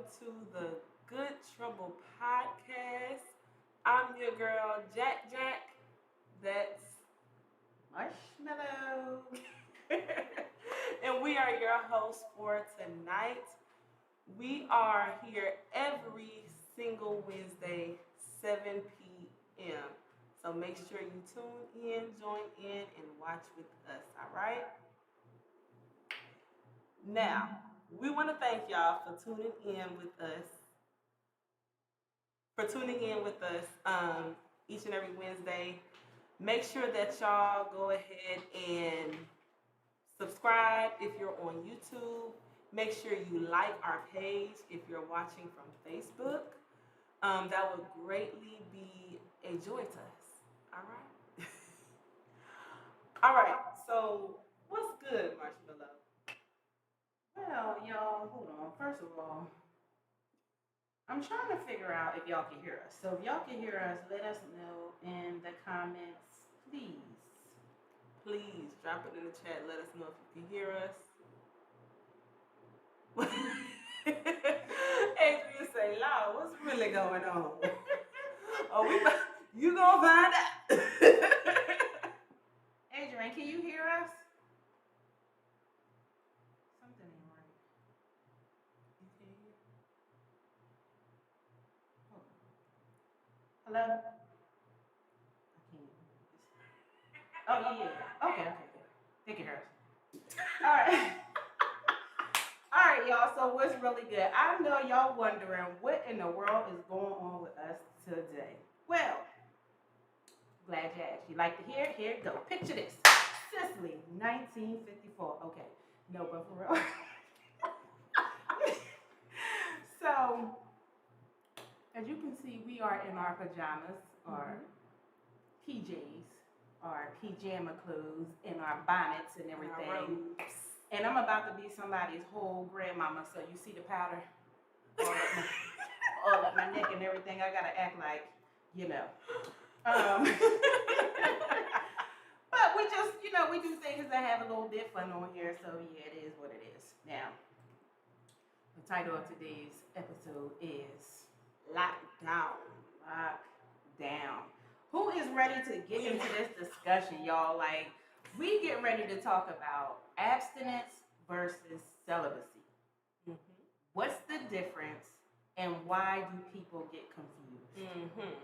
to the Good Trouble podcast. I'm your girl, Jack Jack. That's Marshmallow. and we are your hosts for tonight. We are here every single Wednesday, 7 p.m. So make sure you tune in, join in, and watch with us, all right? Now, we want to thank y'all for tuning in with us each and every Wednesday. Make sure that y'all go ahead and subscribe if you're on YouTube. Make sure you like our page if you're watching from Facebook. That would greatly be a joy to us. All right. All right. So, what's good, Marshmallow? Well, y'all, hold on. First of all, I'm trying to figure out if y'all can hear us. So if y'all can hear us, let us know in the comments, please. Please drop it in the chat. Let us know if you can hear us. Adrian say, "Law, what's really going on?" Oh, you gonna find out. Adrian, can you hear us? Something ain't right. Hold on. Hello? I can't. Oh, yeah. Okay, okay, okay. Thank you, Harris. All right. All right, y'all. So what's really good? I know y'all wondering what in the world is going on with us today. Well, glad you asked. You like to hear? Here it go. Picture this. Sicily, 1954. Okay. No, but for real. So, as you can see, we are in our pajamas or PJs or pajama clothes and our bonnets and everything. And I'm about to be somebody's whole grandmama, so you see the powder all up my neck and everything. I gotta act like, you know. But we just, we do things that have a little bit fun on here, so yeah, it is what it is. Now, the title of today's episode is Lockdown. Lockdown. Who is ready to get into this discussion, y'all? Like, we get ready to talk about abstinence versus celibacy. Mm-hmm. What's the difference and why do people get confused? Mm-hmm.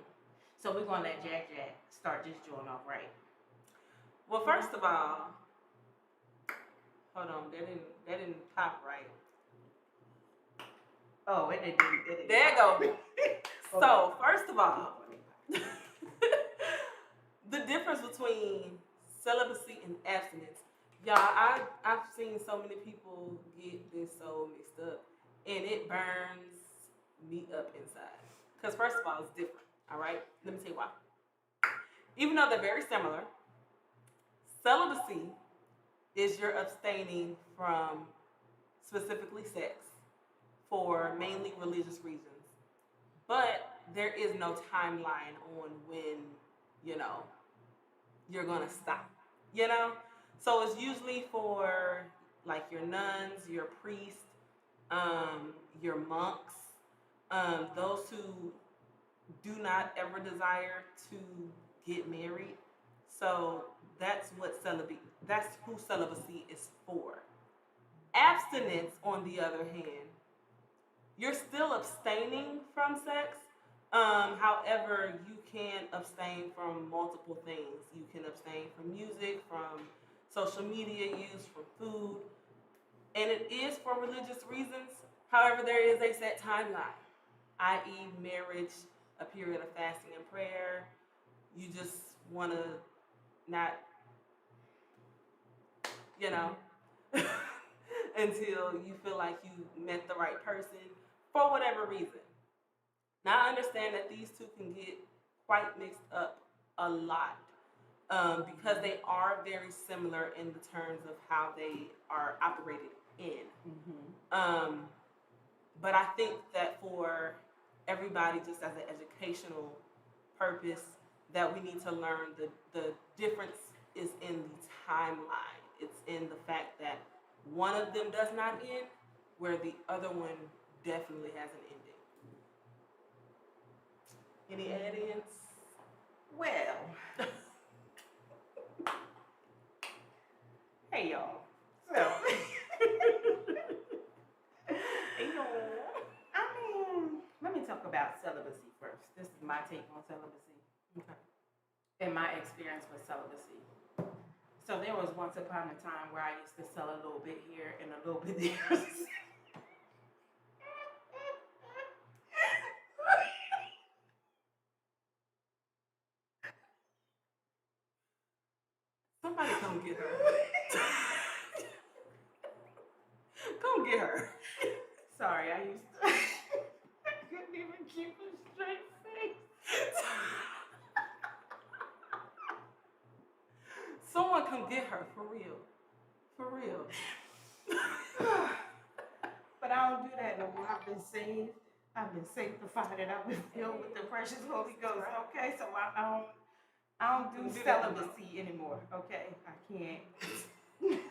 So we're gonna let Jack Jack start this joint off right. Well, first of all, hold on, that didn't pop right. Oh, it didn't. There you go. So, first of all, the difference between celibacy and abstinence. Y'all, I've seen so many people get this so mixed up, and it burns me up inside. Because first of all, it's different. All right, let me tell you why. Even though they're very similar, celibacy is you're abstaining from specifically sex for mainly religious reasons. But there is no timeline on when, you know, you're gonna stop. You know? So it's usually for like your nuns, your priests, your monks, those who do not ever desire to get married. So that's who celibacy is for. Abstinence, on the other hand, you're still abstaining from sex. However, you can abstain from multiple things. You can abstain from music, from social media use, from food, and it is for religious reasons. However, there is a set timeline, i.e., marriage, a period of fasting and prayer. You just want to not, you know, until you feel like you met the right person for whatever reason. Now, I understand that these two can get quite mixed up a lot because they are very similar in the terms of how they are operated in. But I think that for everybody, just as an educational purpose, that we need to learn the difference is in the timeline. It's in the fact that one of them does not end where the other one definitely has an ending. Any add-ins? Well, hey y'all. So, Hey, y'all. I mean, let me talk about celibacy first. This is my take on celibacy Okay. and my experience with celibacy. So there was once upon a time where I used to sell a little bit here and a little bit there. Somebody come get her. Come get her. Sorry, I used to. I couldn't even keep a straight face. Someone come get her, for real. For real. But I don't do that no more. I've been saved. I've been sanctified, and I've been filled with the precious Holy Ghost. Okay, so I don't do celibacy anymore. Okay, I can't.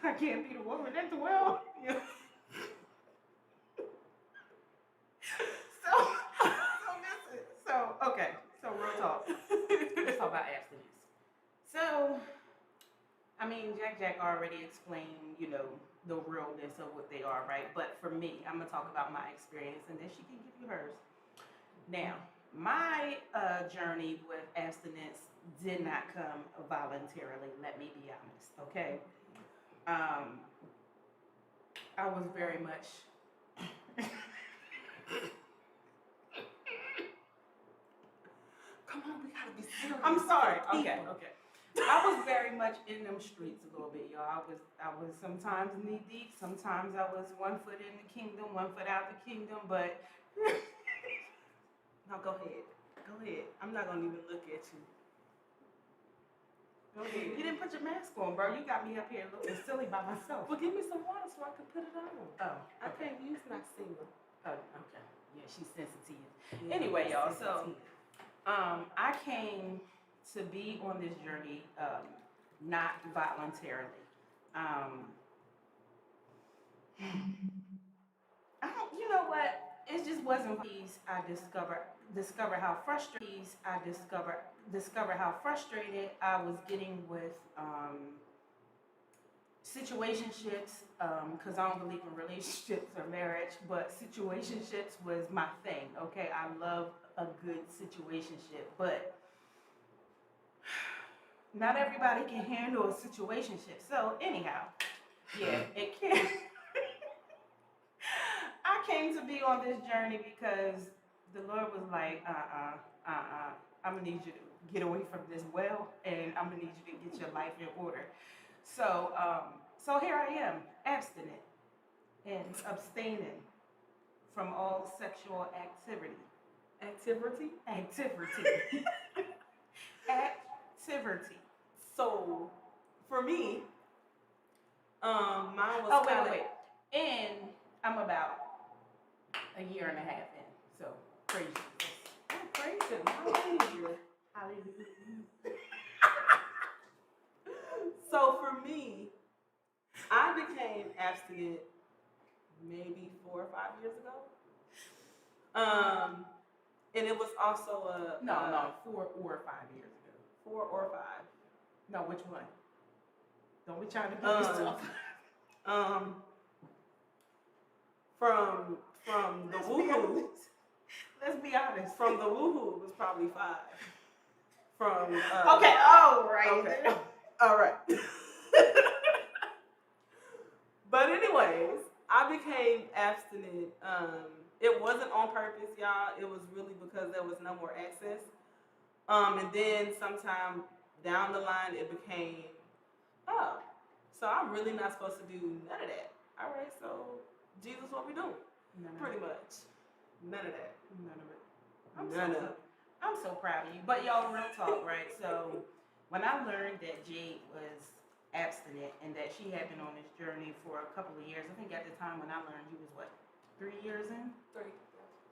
I can't be the woman at the well. So real talk. Let's talk about abstinence. So, I mean, Jack already explained, the realness of what they are, right? But for me, I'm gonna talk about my experience, and then she can give you hers. Now, my journey with abstinence did not come voluntarily. Let me be honest, okay? I was very much. Come on, we gotta be serious. I'm sorry. for the Okay. people. I was very much in them streets a little bit, y'all. I was sometimes knee deep. Sometimes I was 1 foot in the kingdom, 1 foot out the kingdom. But No, go ahead. Go ahead. I'm not gonna even look at you. Go ahead. you didn't put your mask on, bro. You got me up here looking silly by myself. Well, give me some water so I can put it on. Oh, I okay. can't use Noxema. Oh, okay. Yeah, she's sensitive. Yeah, Anyway, y'all. So, sensitive. I came to be on this journey, not voluntarily. I don't, you know what? It just wasn't these. I discover how frustrated I was getting with situationships. Because I don't believe in relationships or marriage, but situationships was my thing. Okay, I love a good situationship, but not everybody can handle a situationship. So anyhow, yeah, it can. I came to be on this journey because the Lord was like, I'm gonna need you to get away from this well, and I'm gonna need you to get your life in order. So, so here I am, abstinent and abstaining from all sexual activity. Activity. Activity. So, for me, mine was. Oh wait. And I'm about a year and a half in. So praise Jesus. Oh, praise Him. Hallelujah. Hallelujah. So for me, I became abstinent maybe 4 or 5 years ago. And it was also a No, 4 or 5 years ago. 4 or 5. No, which one? Don't be trying to give me stuff. From the woohoo. Let's be honest. From the woohoo it was probably 5. From okay. Oh right. Okay. All right. But anyways, I became abstinent. It wasn't on purpose, y'all. It was really because there was no more access. And then sometime down the line, it became, oh, so I'm really not supposed to do none of that. All right, so Jesus, what we doing? Pretty much. None of that. None of it. I'm so proud of you. But y'all, real talk, right? So when I learned that Jade was abstinent and that she had been on this journey for a couple of years, I think at the time when I learned you was what, 3 years in?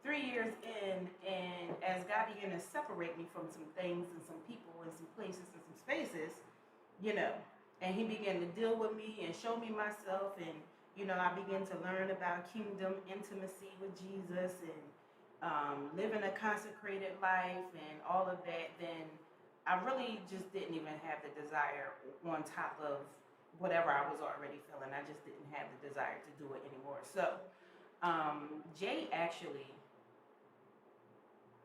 3 years in, and as God began to separate me from some things and some people and some places and some spaces, and He began to deal with me and show me myself, and I began to learn about kingdom intimacy with Jesus and living a consecrated life and all of that, then I really just didn't even have the desire on top of whatever I was already feeling. I just didn't have the desire to do it anymore. So, Jay actually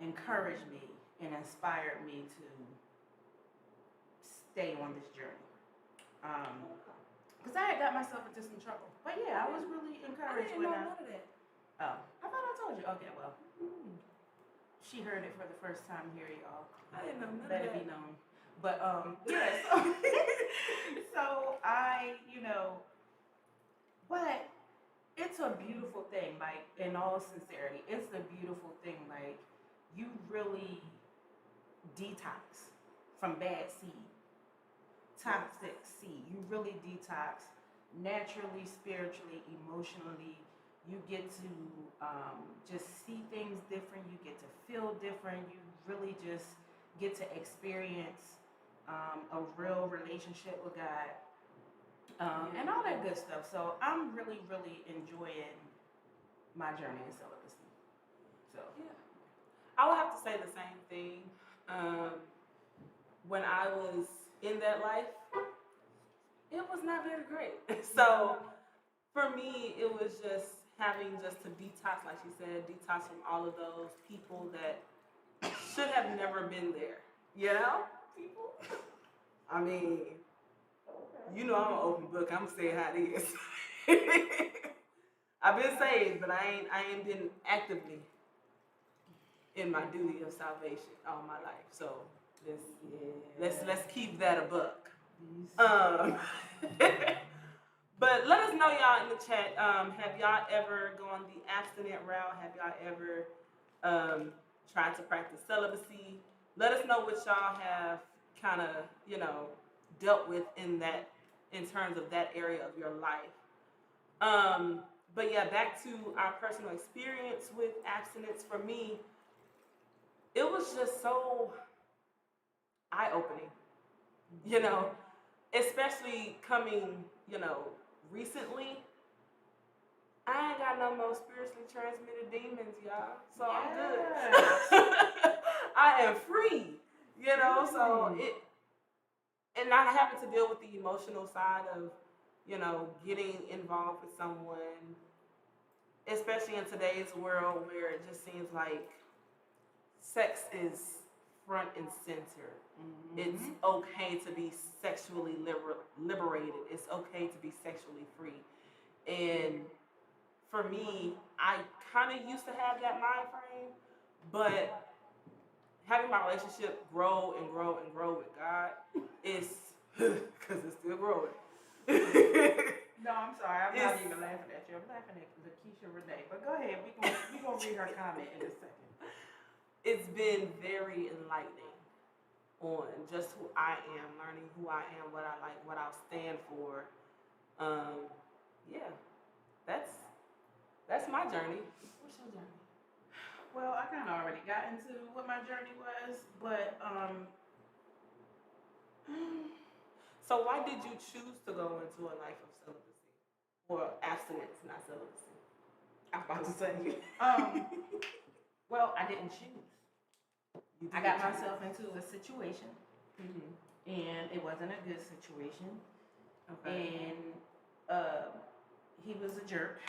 encouraged me and inspired me to stay on this journey. Because I had got myself into some trouble. But yeah, I was really I encouraged didn't when know I. none of that. Oh, I thought I told you. Okay, well, she heard it for the first time here, y'all. I didn't know none Let of it be that. known. But yeah, so, so I, but it's a beautiful thing. Like in all sincerity, it's a beautiful thing. Like you really detox from bad seed, toxic seed. You really detox naturally, spiritually, emotionally. You get to just see things different. You get to feel different. You really just get to experience a real relationship with God and all that good stuff. So I'm really, really enjoying my journey in celibacy. So Yeah. I would have to say the same thing. Um, when I was in that life, it was not very great. So for me, it was just having just to detox, like she said, detox from all of those people that should have never been there. You know? People. I mean, I'm an open book. I'm gonna say how it is. I've been saved, but I ain't been actively in my duty of salvation all my life. So let's let's keep that a buck. Um, but let us know, y'all, in the chat. Have y'all ever gone the abstinent route? Have y'all ever tried to practice celibacy? Let us know what y'all have kind of dealt with in terms of that area of your life. But yeah, back to our personal experience with abstinence. For me, it was just so eye opening, you know, especially coming, recently. I ain't got no more spiritually transmitted demons, y'all. So I'm good. I am free, so and not having to deal with the emotional side of, getting involved with someone, especially in today's world where it just seems like sex is front and center. Mm-hmm. It's okay to be sexually liberated. It's okay to be sexually free. And for me, I kind of used to have that mind frame, but having my relationship grow and grow and grow with God is because it's still growing. No, I'm sorry. I'm not even laughing at you. I'm laughing at Lakeisha Renee. But go ahead. We gonna read her comment in a second. It's been very enlightening on just who I am, learning who I am, what I like, what I'll stand for. Yeah, that's my journey. What's your journey? Well, I kind of already got into what my journey was, but So why did you choose to go into a life of celibacy or abstinence, not celibacy? I'm about to say. Well, I didn't choose. I got myself into a situation, and it wasn't a good situation. Okay. And he was a jerk,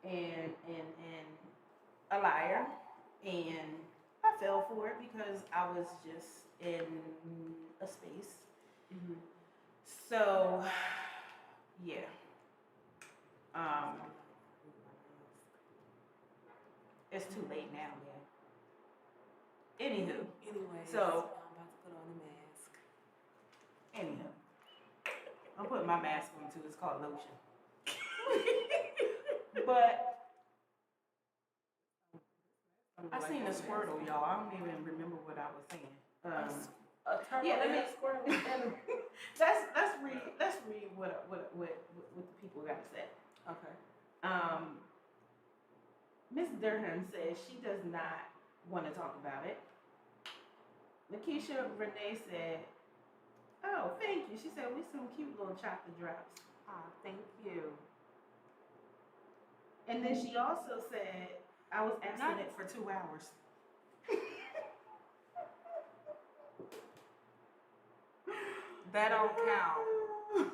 and a liar, and I fell for it because I was just in a space. Mm-hmm. So, yeah. It's too late now, man. Anywho. Anyway, so I'm about to put on a mask. Anywho. I'm putting my mask on too. It's called lotion. But I seen a Squirtle, y'all. I don't even remember what I was saying. Yeah, let me Squirtle. Let's read what the people got to say. Okay. Miss Durham says she does not want to talk about it. Lakeisha Renee said, "Oh, thank you." She said, "We some cute little chocolate drops." Oh, thank you. And then she also said I was Not abstinent for 2 hours. that don't count.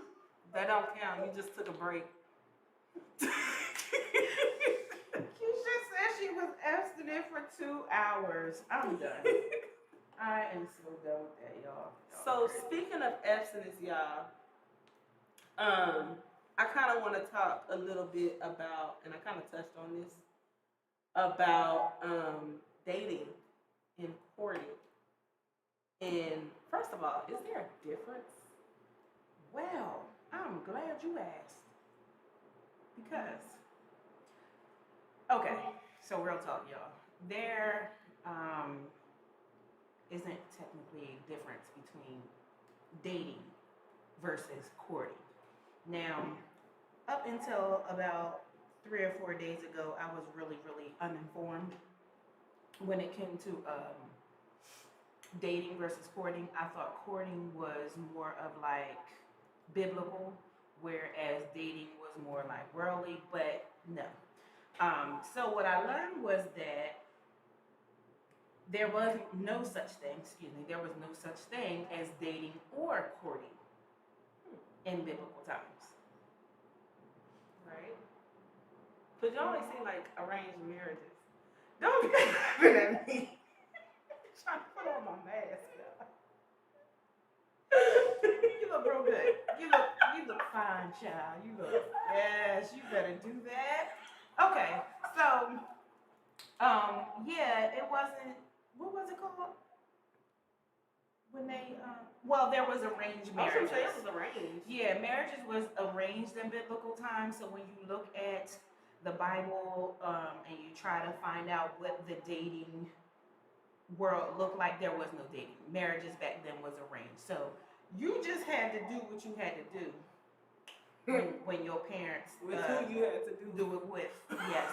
That don't count. You just took a break. Keisha said she was abstinent for 2 hours. I'm done. I am so done with that, y'all. So speaking of abstinence, y'all, I kind of want to talk a little bit about, and I kind of touched on this about dating and courting. And first of all, is there a difference? Well, I'm glad you asked. Because, okay, so real talk, y'all. There isn't technically a difference between dating versus courting. Now, up until about 3 or 4 days ago, I was really, really uninformed when it came to dating versus courting. I thought courting was more of like biblical, whereas dating was more like worldly, but no. So what I learned was that there was no such thing, there was no such thing as dating or courting in biblical times. Right? Because you always see like arranged marriages. Don't be laughing at me. Trying to put on my mask. You look real good. You look fine, child. You look, yes, you better do that. Okay, so yeah, it wasn't, what was it called? When they well, there was arranged I was gonna marriages. say it was arranged. Yeah, marriages was arranged in biblical times. So when you look at the Bible and you try to find out what the dating world looked like, there was no dating. Marriages back then was arranged. So you just had to do what you had to do when your parents With who you had to do it with. Yes,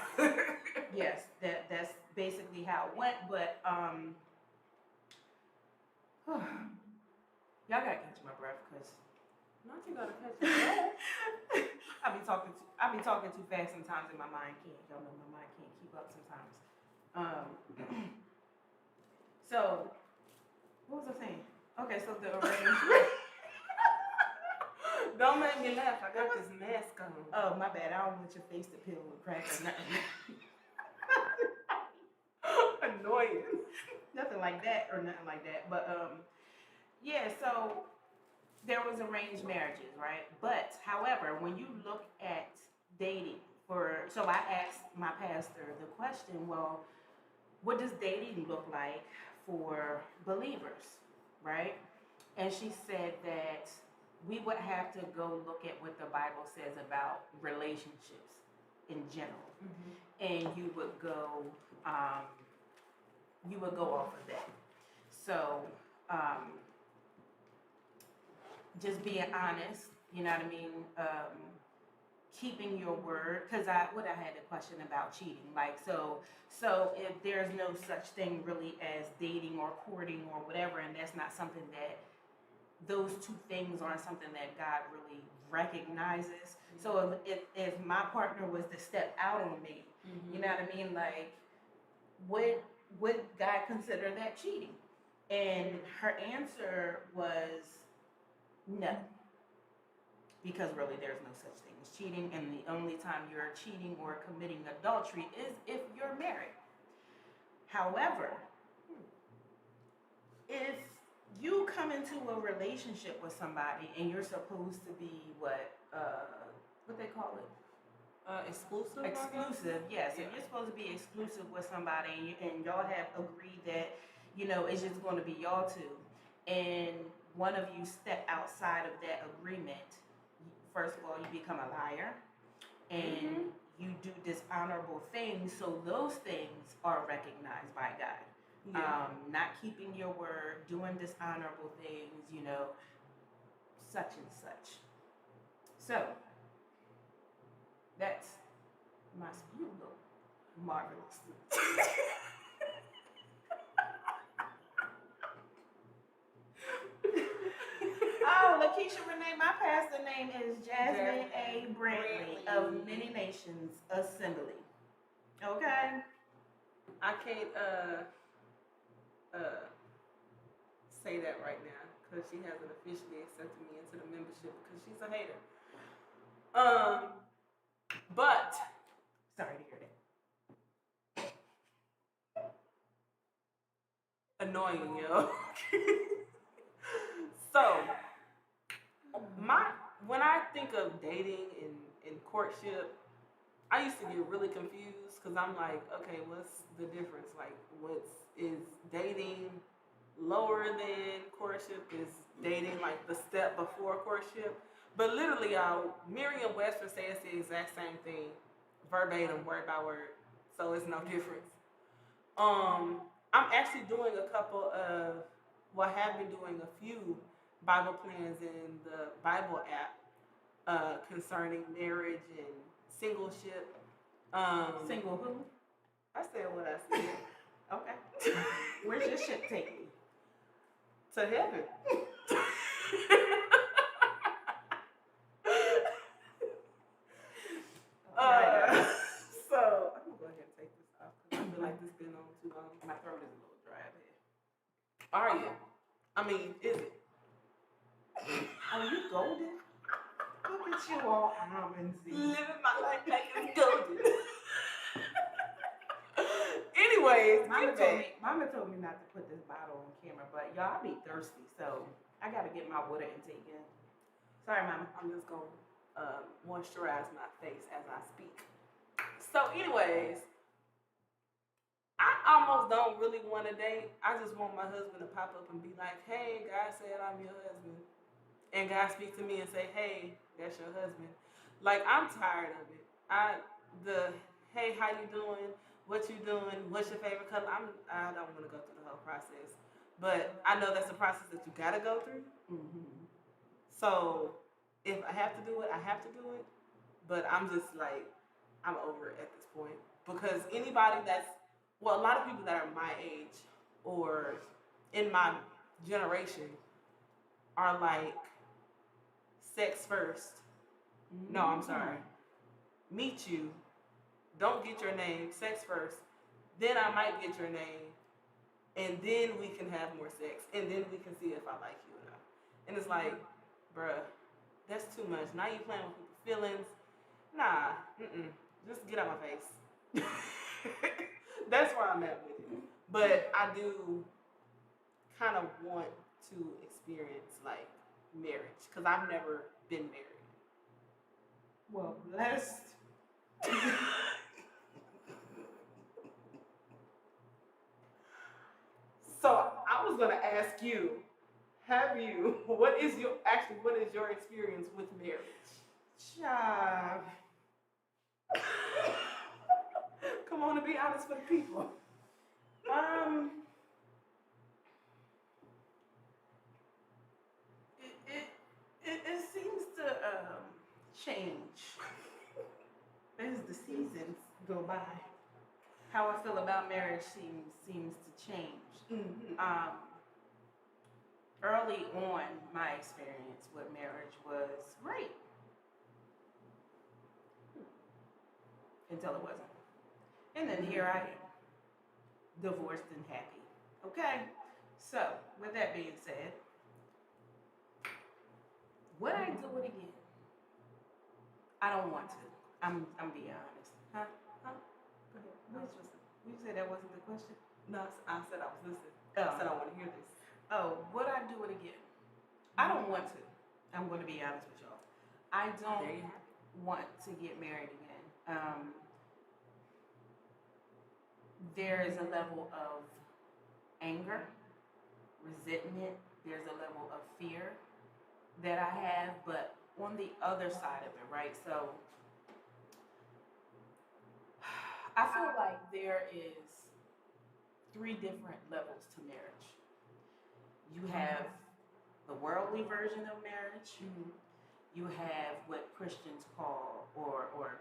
yes, that's basically how it went. But y'all gotta catch my breath, cause not you gotta catch your breath. I be talking too fast sometimes, and my mind can't. Y'all know my mind can't keep up sometimes. So what was I saying? Okay, so the arrangement. Don't make me laugh. I got this mask on. Oh, my bad. I don't want your face to peel and crack or nothing. Annoying. Nothing like that or nothing like that. But yeah, so there was arranged marriages, right? But however, when you look at dating so I asked my pastor the question, well, what does dating look like for believers, right? And she said that we would have to go look at what the Bible says about relationships in general, and you would go off of that. So just being honest, you know what I mean. Keeping your word, because I had a question about cheating, like so if there's no such thing really as dating or courting or whatever, and that's not something that those two things aren't something that God really recognizes. So if my partner was to step out on me, you know what I mean, like would God consider that cheating? And her answer was no, because really there's no such thing as cheating, and the only time you're cheating or committing adultery is if you're married. However, if you come into a relationship with somebody and you're supposed to be what they call it? Exclusive. Exclusive, yes. Yeah. If you're supposed to be exclusive with somebody and y'all have agreed that, it's just going to be y'all two, and one of you step outside of that agreement, first of all, you become a liar, and you do dishonorable things, so those things are recognized by God. Yeah. Not keeping your word, doing dishonorable things, such and such. So, that's you look marvelous. Oh, Keisha Renee, my pastor name is Jasmine A. Brantley of Many Nations Assembly. Okay? I can't say that right now because she hasn't officially accepted me into the membership because she's a hater. But sorry to hear that. Annoying, yo. So when I think of dating and courtship, I used to get really confused because I'm like, okay, what's the difference? Like, is dating lower than courtship? Is dating like the step before courtship? But literally, Merriam-Webster says the exact same thing, verbatim, word by word. So it's no difference. I'm actually doing have been doing a few Bible plans in the Bible app concerning marriage and singleship. Single who? I said what I said. Okay. Where's your ship taking me? To heaven. So I'm gonna go ahead and take this off because I feel like this been on too long. My throat is a little dry up here. Are you? I mean, is it? Are you golden? Look at you all almondsy. Living my life like it's golden. Anyways, Mama told me not to put this bottle on camera, but y'all, I be thirsty, so I gotta get my water intake in. Sorry, Mama. I'm just gonna moisturize my face as I speak. So, anyways, I almost don't really want to date. I just want my husband to pop up and be like, "Hey, God said I'm your husband," and God speak to me and say, "Hey, that's your husband." Like, I'm tired of it. Hey, how you doing? What you doing? What's your favorite color? I don't want to go through the whole process, but I know that's a process that you gotta go through. Mm-hmm. So if I have to do it, I have to do it. But I'm just like, I'm over it at this point because a lot of people that are my age or in my generation are like sex first. Mm-hmm. No, I'm sorry. Meet you. Don't get your name. Sex first. Then I might get your name. And then we can have more sex. And then we can see if I like you or not. And it's like, bruh, that's too much. Now you playing with people's feelings. Nah. Just get out my face. That's where I'm at with it. But I do kind of want to experience like marriage. Because I've never been married. Well, blessed. So I was gonna ask you, what is your experience with marriage? Child. Come on and be honest with the people. It seems to change as the seasons go by. How I feel about marriage seems to change. Mm-hmm. Early on, my experience with marriage was great. Until it wasn't. And then here I am, divorced and happy. Okay? So, with that being said, would I do it again? I don't want to. I'm being honest. Huh? Go ahead. You said that wasn't the question? No, I said I was listening. Oh. I said I want to hear this. Oh, would I do it again? I don't want to. I'm going to be honest with y'all. I don't want to get married again. There is a level of anger, resentment. There's a level of fear that I have, but on the other side of it, right? So I feel like there is 3 different levels to marriage. You have the worldly version of marriage. Mm-hmm. You have what Christians call, or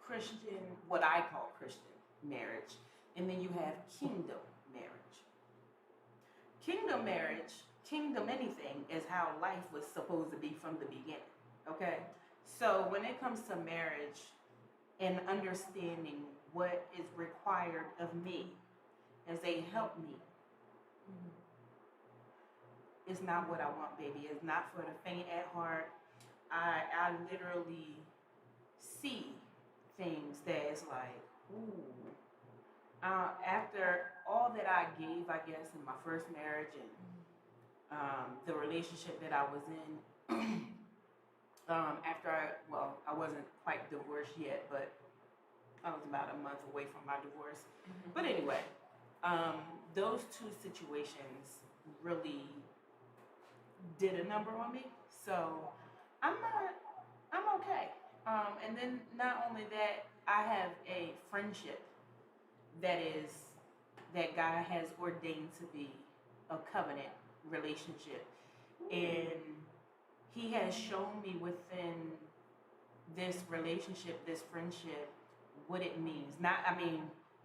Christian, what I call Christian marriage. And then you have kingdom marriage. Kingdom marriage kingdom anything is how life was supposed to be from the beginning. Okay? So when it comes to marriage and understanding what is required of me as a helpmeet, it's not what I want, baby. It's not for the faint at heart. I literally see things that is like, ooh. After all that I gave, I guess, in my first marriage and the relationship that I was in, after I wasn't quite divorced yet, but I was about a month away from my divorce. But anyway, those two situations really did a number on me. So I'm okay. And then not only that, I have a friendship that God has ordained to be a covenant relationship. And he has shown me within this relationship, this friendship, what it means. Not, I mean,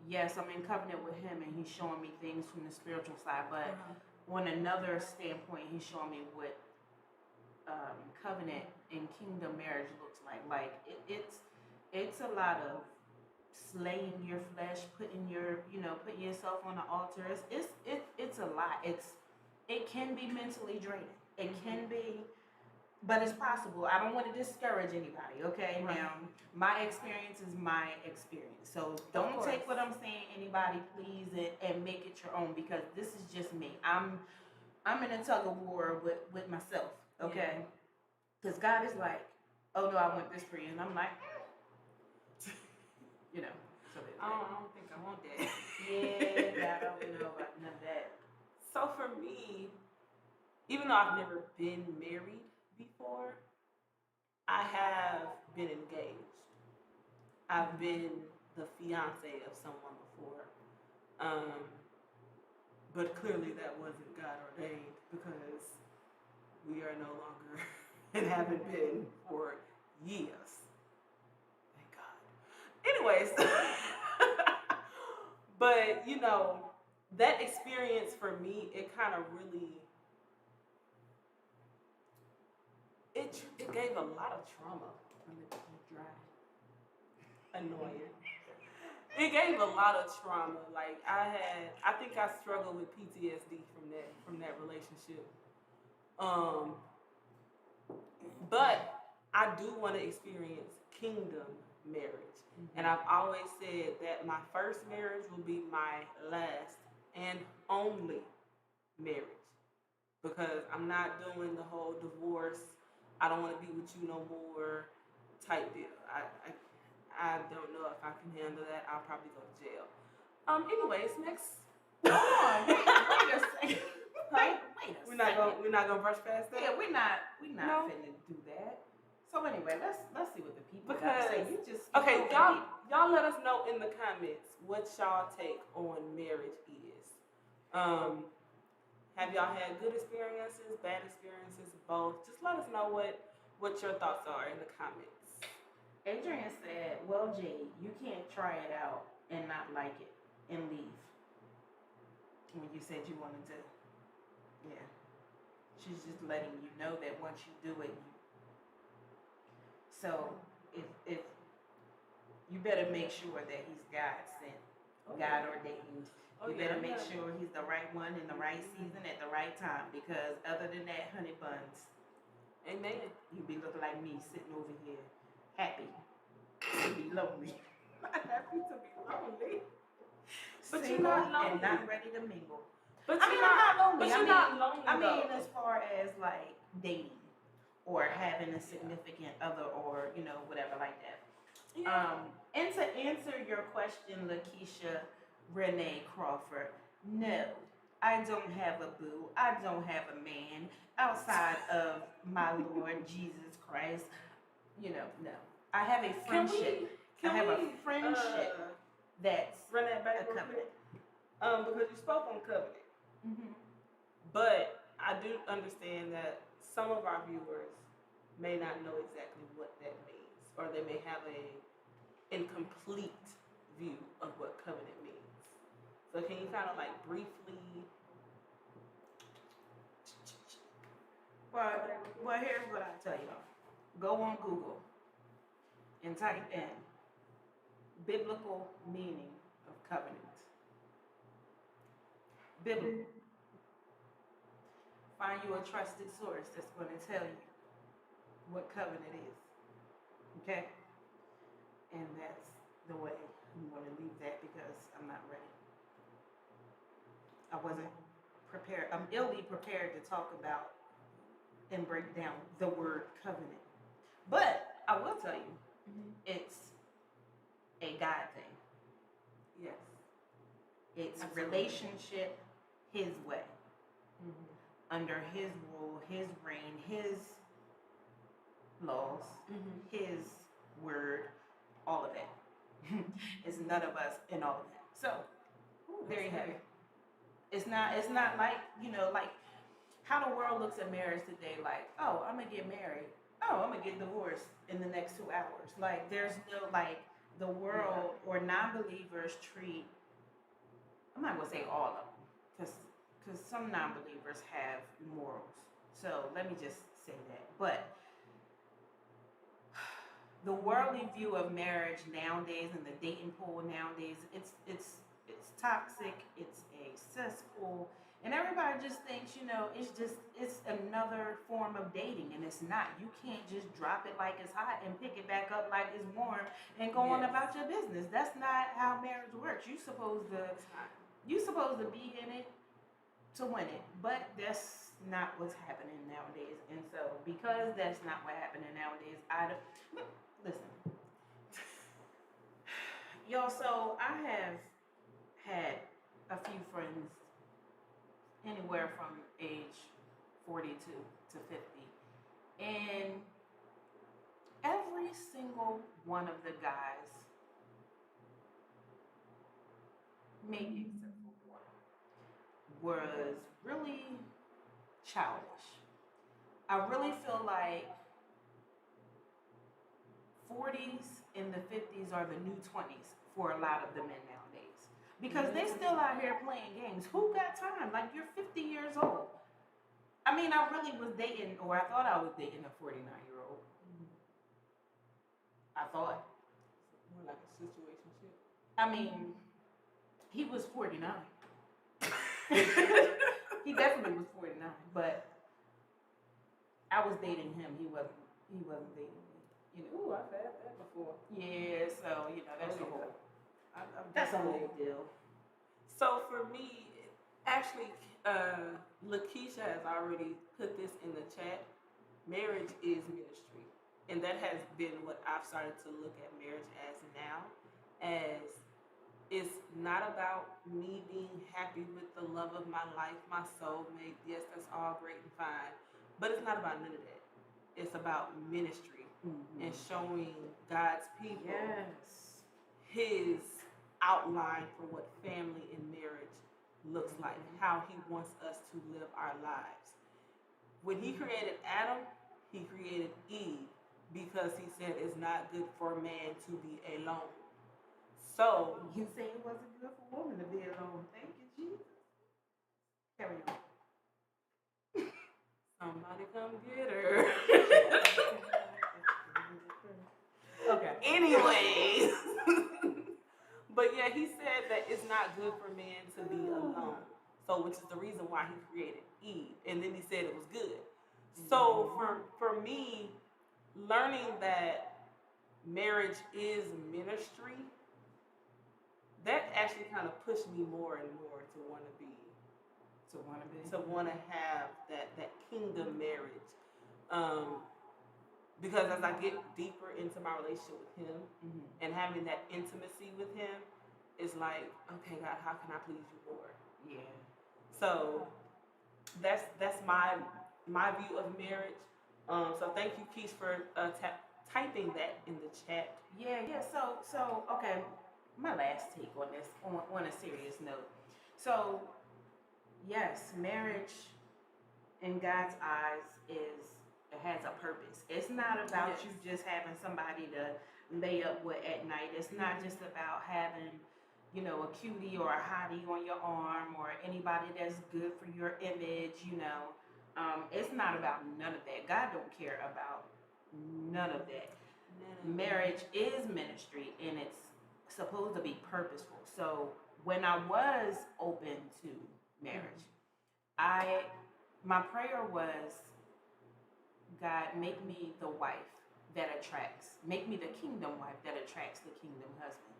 yes, I'm in covenant with him and he's showing me things from the spiritual side, but on another standpoint, he's showing me what covenant and kingdom marriage looks like. Like it's a lot of slaying your flesh, putting yourself on the altar. It's a lot. It can be mentally draining. It can be, but it's possible. I don't want to discourage anybody. Okay, Right. now my experience is my experience, so don't take what I'm saying, anybody, please, and make it your own, because this is just me. I'm in a tug of war with myself. Okay, because God is like, oh no, I want this for you, and I'm like, you know. So I don't think I want that. yeah, I don't know about none of that. So for me, even though I've never been married before, I have been engaged. I've been the fiance of someone before. But clearly that wasn't God ordained, because we are no longer and haven't been for years. Thank God. Anyways, but that experience for me, it kind of really it gave a lot of trauma. Annoying. It gave a lot of trauma. Like I think I struggled with PTSD from that relationship. But I do want to experience kingdom marriage. And I've always said that my first marriage will be my last and only marriage, because I'm not doing the whole divorce, I don't want to be with you no more type deal. I don't know if I can handle that. I'll probably go to jail. Anyways, next. Hold on, wait a second. Wait a We're second. not gonna brush past that. Yeah, we're not No. finna do that. So anyway, let's see what the people Because got to say. You just okay, y'all let us know in the comments what y'all take on marriage is. Have y'all had good experiences, bad experiences, both? Just let us know what your thoughts are in the comments. Adrian said, "Well, Jay, you can't try it out and not like it and leave." When you said you wanted to, yeah, she's just letting you know that once you do it, so if you better make sure that he's God sent, God ordained. You better make sure he's the right one in the right season at the right time, because other than that, honey buns, amen, you be looking like me sitting over here, happy to be lonely, happy to be lonely, but single you're not lonely and not ready to mingle. But I'm not lonely. But you're not lonely. I mean, as far as like dating or having a significant other, or whatever like that. Yeah. And to answer your question, Lakeisha Renee Crawford, no, I don't have a boo. I don't have a man outside of my Lord Jesus Christ. No. I have a friendship. Can I have we, a friendship that's run that back a covenant. Because you spoke on covenant. But I do understand that some of our viewers may not know exactly what that means, or they may have a incomplete view of what covenant means. So can you kind of like briefly Well, here's what I tell y'all. Go on Google and type in biblical meaning of covenant. Biblical. Find you a trusted source that's going to tell you what covenant is. Okay? And that's the way I'm going to leave that because I'm not ready. I wasn't prepared. I'm illy prepared to talk about and break down the word covenant. But I will tell you, it's a God thing. Yes. It's Absolutely. relationship His way, under His rule, His reign, His laws, His word, all of that. It's none of us and all of that. So there you have it. It's not like, like how the world looks at marriage today, like, oh, I'm gonna get married. Oh, I'm gonna get divorced in the next 2 hours. Like there's no, like, the world or non-believers treat, I'm not gonna say all of them, because some non-believers have morals. So let me just say that. But the worldly view of marriage nowadays and the dating pool nowadays, it's toxic, it's a cesspool, and everybody just thinks, it's another form of dating, and it's not. You can't just drop it like it's hot and pick it back up like it's warm and go on about your business. That's not how marriage works. You're supposed to be in it to win it, but that's not what's happening nowadays. And so, because that's not what's happening nowadays, listen, y'all. So I have had a few friends anywhere from age 42 to 50, and every single one of the guys, maybe except for one, was really childish. I really feel like 40s and the 50s are the new 20s for a lot of the men nowadays. Because they still out here playing games. Who got time? Like, you're 50 years old. I mean, I really was dating, or I thought I was dating a 49-year-old. I thought. More like a situationship. I mean, he was 49. He definitely was 49, but I was dating him. He wasn't dating me. Ooh, I've had that before. Yeah, so that's a whole. That's That's a a whole deal. So for me, actually, Lakeisha has already put this in the chat. Marriage is ministry, and that has been what I've started to look at marriage as now. As it's not about me being happy with the love of my life, my soulmate. Yes, that's all great and fine, but it's not about none of that. It's about ministry and showing God's people His outline for what family and marriage looks like, how He wants us to live our lives. When He created Adam, He created Eve because He said it's not good for man to be alone. So You say it wasn't good for women to be alone. Thank you, Jesus. Carry on. somebody come get her. Okay. Anyways, but yeah, He said that it's not good for man to be alone. So, which is the reason why He created Eve, and then He said it was good. So, for me, learning that marriage is ministry, that actually kind of pushed me more and more to want to be, to want to have that kingdom marriage. Because as I get deeper into my relationship with Him and having that intimacy with Him, it's like, okay, God, how can I please You more? Yeah. So that's my view of marriage. So thank you, Keith, for typing that in the chat. Yeah. So okay. My last take on this, on a serious note. So yes, marriage in God's eyes it has a purpose. It's not about you just having somebody to lay up with at night. It's not just about having, a cutie or a hottie on your arm or anybody that's good for your image. It's not about none of that. God don't care about none of that. None of Marriage is ministry, and it's supposed to be purposeful. So when I was open to marriage, I my prayer was, God, make me the wife that attracts, make me the kingdom wife that attracts the kingdom husband.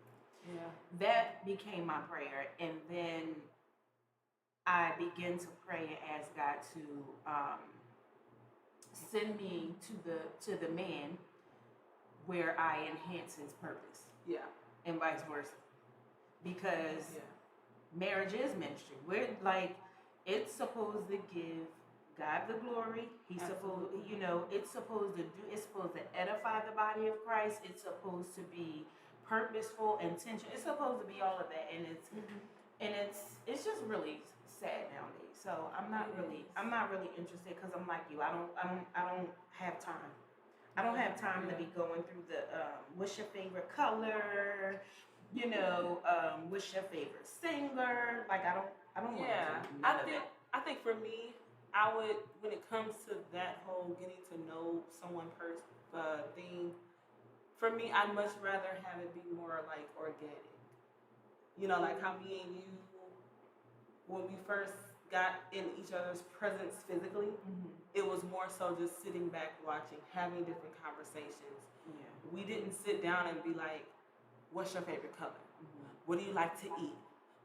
Yeah. That became my prayer, and then I began to pray and ask God to send me to the man where I enhance his purpose, Yeah. and vice versa, because Yeah. marriage is ministry. We're like, it's supposed to give God the glory. He's supposed, Absolutely. it's supposed to do. It's supposed to edify the body of Christ. It's supposed to be purposeful, intentional. It's supposed to be all of that, and it's just really sad nowadays. So I'm not really interested, because I'm like you. I don't have time. I don't have time to be going through the what's your favorite color, what's your favorite singer. Like I don't want Yeah. to do none of that. I think for me, I would, when it comes to that whole getting to know someone thing, for me, I'd much rather have it be more like organic. Like how me and you, when we first got in each other's presence physically, Mm-hmm. it was more so just sitting back, watching, having different conversations. Yeah. We didn't sit down and be like, what's your favorite color? Mm-hmm. What do you like to eat?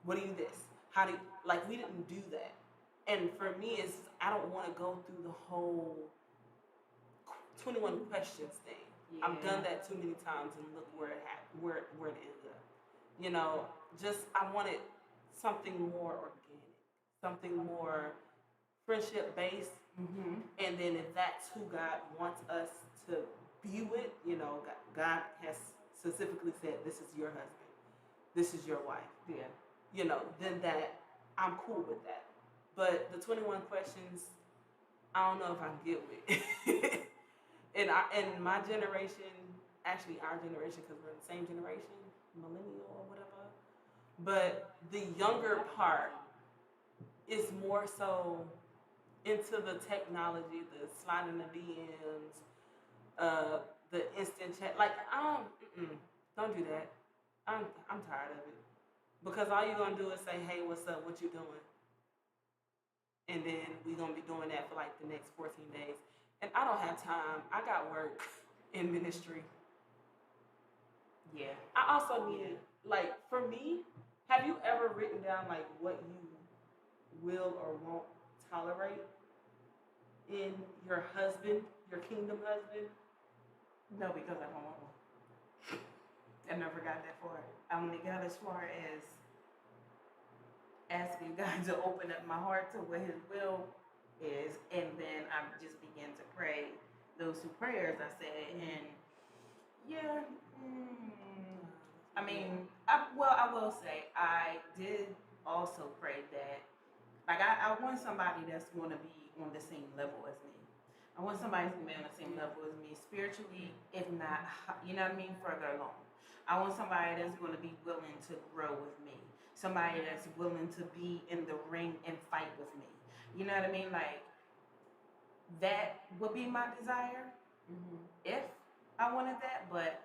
What do you this? How do you, like, we didn't do that. And for me, it's, I don't want to go through the whole 21 questions thing. Yeah. I've done that too many times, and look where it happened, where it ended up. Just I wanted something more organic, something more friendship based. Mm-hmm. And then if that's who God wants us to be with, God has specifically said, this is your husband, this is your wife. Yeah. Then that I'm cool with that. But the 21 questions, I don't know if I can get with. In my generation, actually our generation, because we're in the same generation, millennial or whatever. But the younger part is more so into the technology, the sliding the DMs, the instant chat. Like, don't do that. I'm tired of it, because all you're gonna do is say, "Hey, what's up? What you doing?" And then we're gonna be doing that for like the next 14 days. And I don't have time. I got work in ministry. Yeah. I also need, like, for me, have you ever written down like what you will or won't tolerate in your husband, your kingdom husband? No, because I don't want one. I never got that far. I only got as far as asking God to open up my heart to what His will is, and then I just began to pray those two prayers I said, and yeah, I mean, I will say I did also pray that, like, I want somebody that's going to be on the same level as me. I want somebody to be on the same level as me spiritually, if not, further along. I want somebody that's going to be willing to grow with me. Somebody that's willing to be in the ring and fight with me. You know what I mean? Like, that would be my desire if I wanted that. But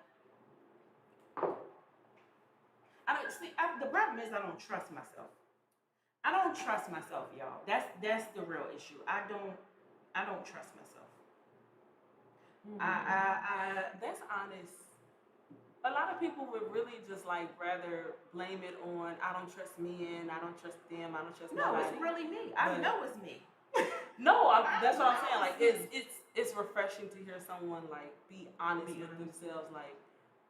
I don't see. The problem is I don't trust myself. I don't trust myself, y'all. That's the real issue. I don't trust myself. That's honest. A lot of people would really just like rather blame it on, I don't trust men, I don't trust them, I don't trust No, nobody. it's really me. I know it's me. No, that's what I'm saying. Like, it's refreshing to hear someone like be honest with themselves. Like,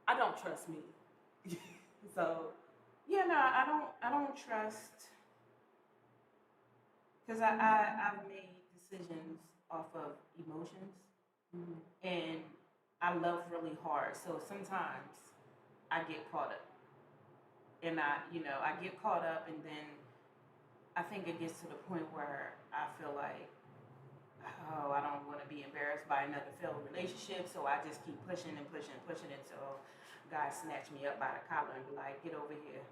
I don't trust me. So yeah, no, I don't trust, because I've made decisions off of emotions, and I love really hard. So sometimes I get caught up, and I get caught up, and then I think it gets to the point where I feel like, oh, I don't want to be embarrassed by another failed relationship, so I just keep pushing and pushing and pushing until God snatch me up by the collar and be like, get over here.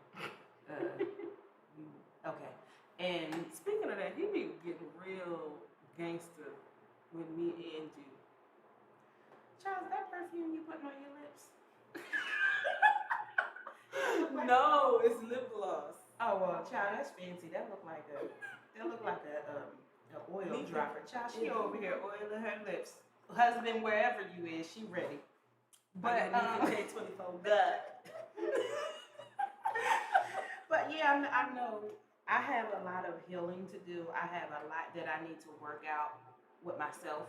Okay. And speaking of that, he be getting real gangster Oh well, child, that's fancy. That look like a oil dropper. Child, she over here oiling her lips. Husband, wherever you is, she ready. But K24 God. but yeah, I know I have a lot of healing to do. I have a lot that I need to work out with myself.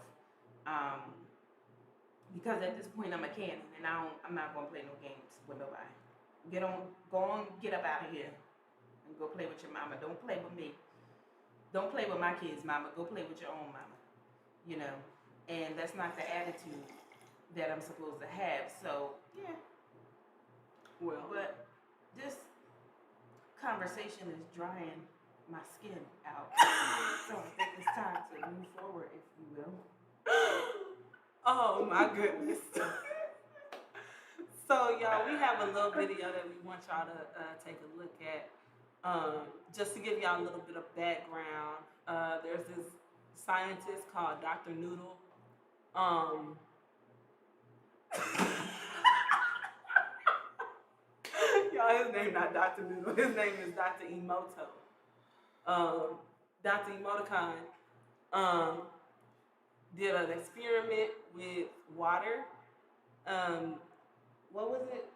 Um, because at this point I'm a canon and I'm not gonna play no games with nobody. Go on, get up out of here and go play with your mama. Don't play with me. Don't play with my kids, mama. Go play with your own mama. You know, and that's not the attitude that I'm supposed to have. So yeah, Well, but this conversation is drying my skin out. So I think it's time to move forward, if you will. oh my goodness. So y'all, we have a little video that we want y'all to take a look at. Just to give y'all a little bit of background, there's this scientist called Dr. Noodle. Um, y'all, his name not Dr. Noodle. His name is Dr. Emoto. Dr. Emoticon did an experiment with water. What was it?